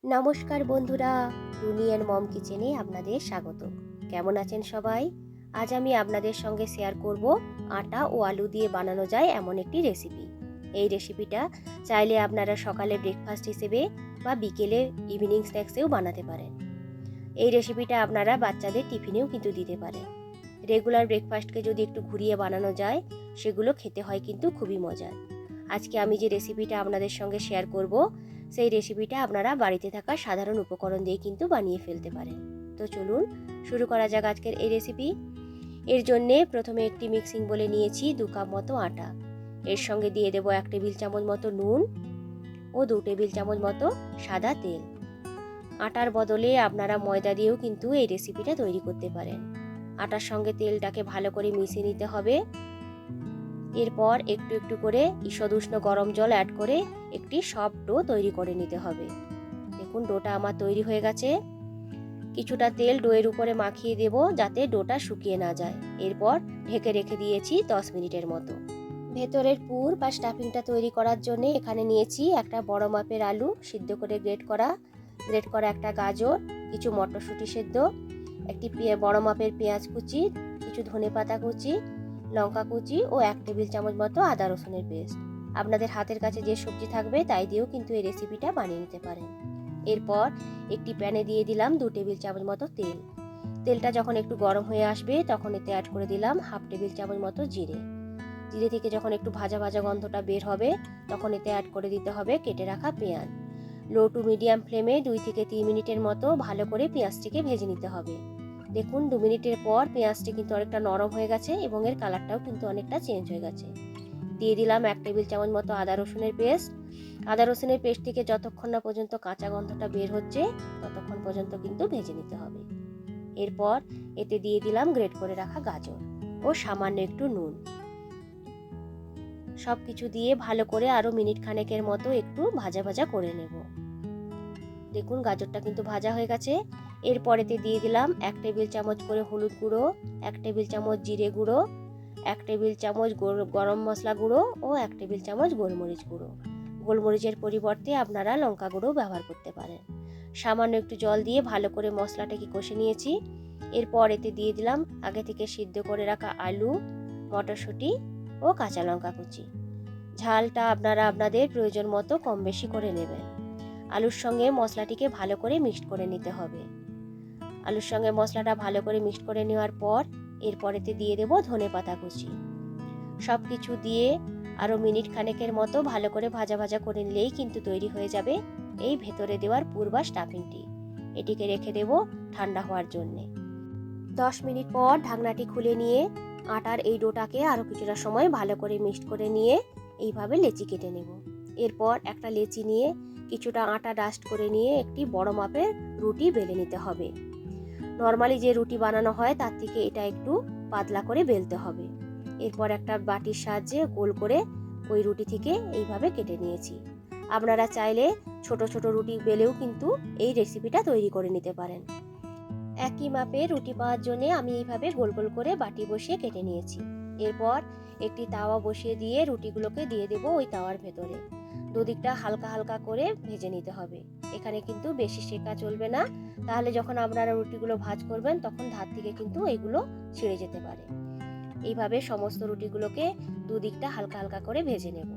নমস্কার বন্ধুরা, টুনি and mom কিচেনে আপনাদের স্বাগত। কেমন আছেন সবাই? আজ আমি আপনাদের সঙ্গে শেয়ার করব আটা ও আলু দিয়ে বানানো যায় এমন একটি রেসিপি। এই রেসিপিটা চাইলে আপনারা সকালে ব্রেকফাস্ট হিসেবে বা বিকেলে ইভিনিং স্ন্যাক্সেও বানাতে পারেন। এই রেসিপিটা আপনারা বাচ্চাদের টিফিনেও কিন্তু দিতে পারেন। রেগুলার ব্রেকফাস্টকে যদি একটু ঘুরিয়ে বানানো যায়, সেগুলো খেতে হয় কিন্তু খুবই মজার। আজকে আমি যে রেসিপিটা আপনাদের সঙ্গে শেয়ার করব, সেই রেসিপিটা আপনারা বাড়িতে থাকা সাধারণ উপকরণ দিয়ে কিন্তু বানিয়ে ফেলতে পারেন। তো চলুন শুরু করা যাক আজকের এই রেসিপি। এর জন্যে প্রথমে একটি মিক্সিং বলে নিয়েছি 2 কাপ মতো আটা। এর সঙ্গে দিয়ে দেবো 1 টেবিল চামচ মতো নুন ও 2 টেবিল চামচ মতো সাদা তেল। আটার বদলে আপনারা ময়দা দিয়েও কিন্তু এই রেসিপিটা তৈরি করতে পারেন। আটার সঙ্গে তেলটাকে ভালো করে মিশিয়ে নিতে হবে। এরপর একটু একটু করে ঈষৎ উষ্ণ গরম জল অ্যাড করে একটি সফট ডো তৈরি করে নিতে হবে। দেখুন ডোটা আমার তৈরি হয়ে গেছে। কিছুটা তেল ডোয়ের উপরে মাখিয়ে দেব যাতে ডোটা শুকিয়ে না যায়। এরপর ঢেকে রেখে দিয়েছি 10 মিনিটের মতো। ভেতরের পুর বা স্টাফিংটা তৈরি করার জন্য এখানে নিয়েছি একটা বড় মাপের আলু সিদ্ধ করে গ্রেট করা একটা গাজর, কিছু মটরশুঁটি সেদ্ধ, একটি বড় মাপের পেঁয়াজ কুচি, কিছু ধনেপাতা কুচি, লঙ্কা কুচি ও 1 টেবিল চামচ মতো আদা রসুনের পেস্ট। আপনাদের হাতের কাছে যে সবজি থাকবে তাই দিয়েও কিন্তু এই রেসিপিটা বানিয়ে নিতে পারেন। এরপর একটি প্যানে দিয়ে দিলাম 2 টেবিল চামচ মতো তেল। তেলটা যখন একটু গরম হয়ে আসবে তখন এতে অ্যাড করে দিলাম 1/2 টেবিল চামচ মতো জিরে। জিরে থেকে যখন একটু ভাজা ভাজা গন্ধটা বের হবে তখন এতে অ্যাড করে দিতে হবে কেটে রাখা পেঁয়াজ। লো টু মিডিয়াম ফ্লেমে 2 থেকে 3 মিনিটের মতো ভালো করে পেঁয়াজটিকে ভেজে নিতে হবে। দেখুন 2 মিনিটের পর পেঁয়াজটি কিন্তু অনেকটা নরম হয়ে গেছে এবং এর কালারটাও কিন্তু অনেকটা চেঞ্জ হয়ে গেছে। দিয়ে দিলাম 1 টেবিল চামচ মতো আদা রসুনের পেস্ট। আদা রসুনের পেস্টটিকে যতক্ষণ না পর্যন্ত কাঁচা গন্ধটা বের হচ্ছে ততক্ষণ পর্যন্ত কিন্তু ভেজে নিতে হবে। এরপর এতে দিয়ে দিলাম গ্রেট করে রাখা গাজর ও সামান্য একটু নুন। সব কিছু দিয়ে ভালো করে আরও মিনিট খানেকের মতো একটু ভাজা ভাজা করে নেব। দেখুন গাজরটা কিন্তু ভাজা হয়ে গেছে। এরপরেতে দিয়ে দিলাম 1 টেবিল চামচ করে হলুদ গুঁড়ো, 1 টেবিল চামচ জিরে গুঁড়ো, 1 টেবিল চামচ গরম মশলা গুঁড়ো ও 1 টেবিল চামচ গোলমরিচ গুঁড়ো। গোলমরিচের পরিবর্তে আপনারা লঙ্কা গুঁড়ো ব্যবহার করতে পারেন। সামান্য একটু জল দিয়ে ভালো করে মশলাটাকে কষে নিয়েছি। এরপর এতে দিয়ে দিলাম আগে থেকে সিদ্ধ করে রাখা আলু, মটরশুঁটি ও কাঁচা লঙ্কা কুচি। ঝালটা আপনারা আপনাদের প্রয়োজন মতো কম বেশি করে নেবেন। আলুর সঙ্গে মশলাটিকে ভালো করে মিক্সড করে নিতে হবে। আলুর সঙ্গে মশলাটা ভালো করে মিক্সড করে নেওয়ার পর এরপরেতে দিয়ে দেব ধনেপাতা কুচি। সব কিছু দিয়ে আরও মিনিট খানেকের মতো ভালো করে ভাজা ভাজা করে নিলেই কিন্তু তৈরি হয়ে যাবে এই ভেতরে দেওয়ার পুর বা স্টাফিংটি। এটিকে রেখে দেব ঠান্ডা হওয়ার জন্যে। 10 মিনিট পর ঢাকনাটি খুলে নিয়ে আটার এই ডোটাকে আরও কিছুটা সময় ভালো করে মিক্সড করে নিয়ে এইভাবে লেচি কেটে নেব। এরপর একটা লেচি নিয়ে কিছুটা আটা ডাস্ট করে নিয়ে একটি বড় মাপের রুটি বেলে নিতে হবে। নর্মালি যে রুটি বানানো হয় তার থেকে এটা একটু পাতলা করে বেলতে হবে। এরপর একটা বাটির সাহায্যে গোল করে ওই রুটি থেকে এইভাবে কেটে নিয়েছি। আপনারা চাইলে ছোট ছোট রুটি বেলেও কিন্তু এই রেসিপিটা তৈরি করে নিতে পারেন। একই মাপে রুটি পাওয়ার জন্য আমি এইভাবে গোল গোল করে বাটি বসিয়ে কেটে নিয়েছি। এরপর একটি তাওয়া বসিয়ে দিয়ে রুটিগুলোকে দিয়ে দেব ওই তাওয়ার ভেতরে। দুদিকটা হালকা হালকা করে ভেজে নিতে হবে। এখানে কিন্তু বেশি সেকা চলবে না, তাহলে যখন আপনারা রুটিগুলো ভাজ করবেন তখন ধার থেকে কিন্তু এগুলো ছিঁড়ে যেতে পারে। এইভাবে সমস্ত রুটিগুলোকে দুদিকটা হালকা হালকা করে ভেজে নেব।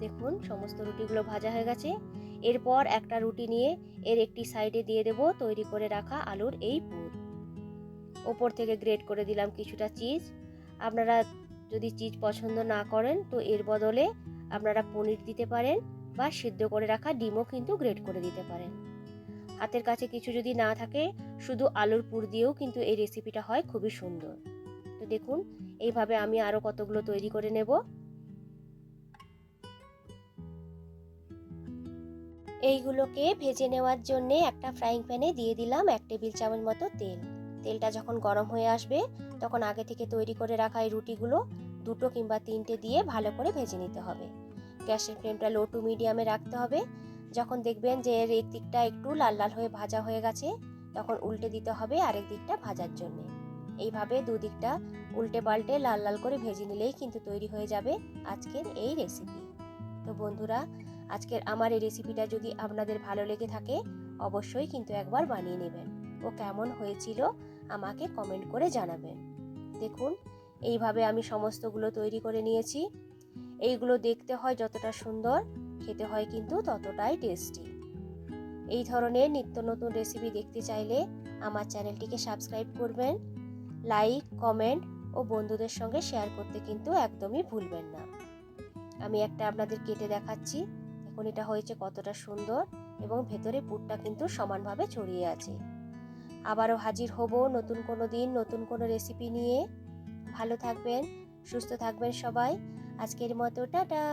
দেখুন সমস্ত রুটিগুলো ভাজা হয়ে গেছে। এরপর একটা রুটি নিয়ে এর একটি সাইডে দিয়ে দেব তৈরি করে রাখা আলুর এই পুর। ওপর থেকে গ্রেট করে দিলাম কিছুটা চিজ। আপনারা যদি চিজ পছন্দ না করেন তো এর বদলে আপনারা পনির দিতে পারেন বা সিদ্ধ করে রাখা ডিমও কিন্তু গ্রেট করে দিতে পারেন। হাতের কাছে কিছু যদি না থাকে শুধু আলুর পুর দিয়েও কিন্তু এই রেসিপিটা হয় খুবই সুন্দর। তো দেখুন এইভাবে আমি আরও কতগুলো তৈরি করে নেব। এইগুলোকে ভেজে নেওয়ার জন্য একটা ফ্রাইং প্যানে দিয়ে দিলাম 1 টেবিল চামচ মতো তেল। তেলটা যখন গরম হয়ে আসবে তখন আগে থেকে তৈরি করে রাখা এই রুটিগুলো 2 কিংবা 3টে দিয়ে ভালো করে ভেজে নিতে হবে। গ্যাসের ফ্লেমটা লো টু মিডিয়ামে রাখতে হবে। যখন দেখবেন যে এর এক দিকটা একটু লাল লাল হয়ে ভাজা হয়ে গেছে তখন উল্টে দিতে হবে আরেক দিকটা ভাজার জন্য। এইভাবে দুদিকটা উল্টে পাল্টে লাল লাল করে ভেজে নিলেই কিন্তু তৈরি হয়ে যাবে আজকের এই রেসিপি। তো বন্ধুরা, আজকের আমার এই রেসিপিটা যদি আপনাদের ভালো লেগে থাকে অবশ্যই কিন্তু একবার বানিয়ে নেবেন ও কেমন হয়েছিল আমাকে কমেন্ট করে জানাবেন। দেখুন, এইভাবে আমি সমস্তগুলো তৈরি করে নিয়েছি। এইগুলো দেখতে হয় যতটা সুন্দর, খেতে হয় কিন্তু ততটাই টেস্টি। এই ধরনের নিত্য নতুন রেসিপি দেখতে চাইলে আমার চ্যানেলটিকে সাবস্ক্রাইব করবেন। লাইক, কমেন্ট ও বন্ধুদের সঙ্গে শেয়ার করতে কিন্তু একদমই ভুলবেন না। আমি একটা আপনাদের কেটে দেখাচ্ছি। দেখুন এটা হয়েছে কতটা সুন্দর এবং ভেতরে পুরটা কিন্তু সমানভাবে ছড়িয়ে আছে। আবারও হাজির হব নতুন কোনো দিন নতুন কোনো রেসিপি নিয়ে। ভালো থাকবেন, সুস্থ থাকবেন সবাই। আজকের মতো টাটা।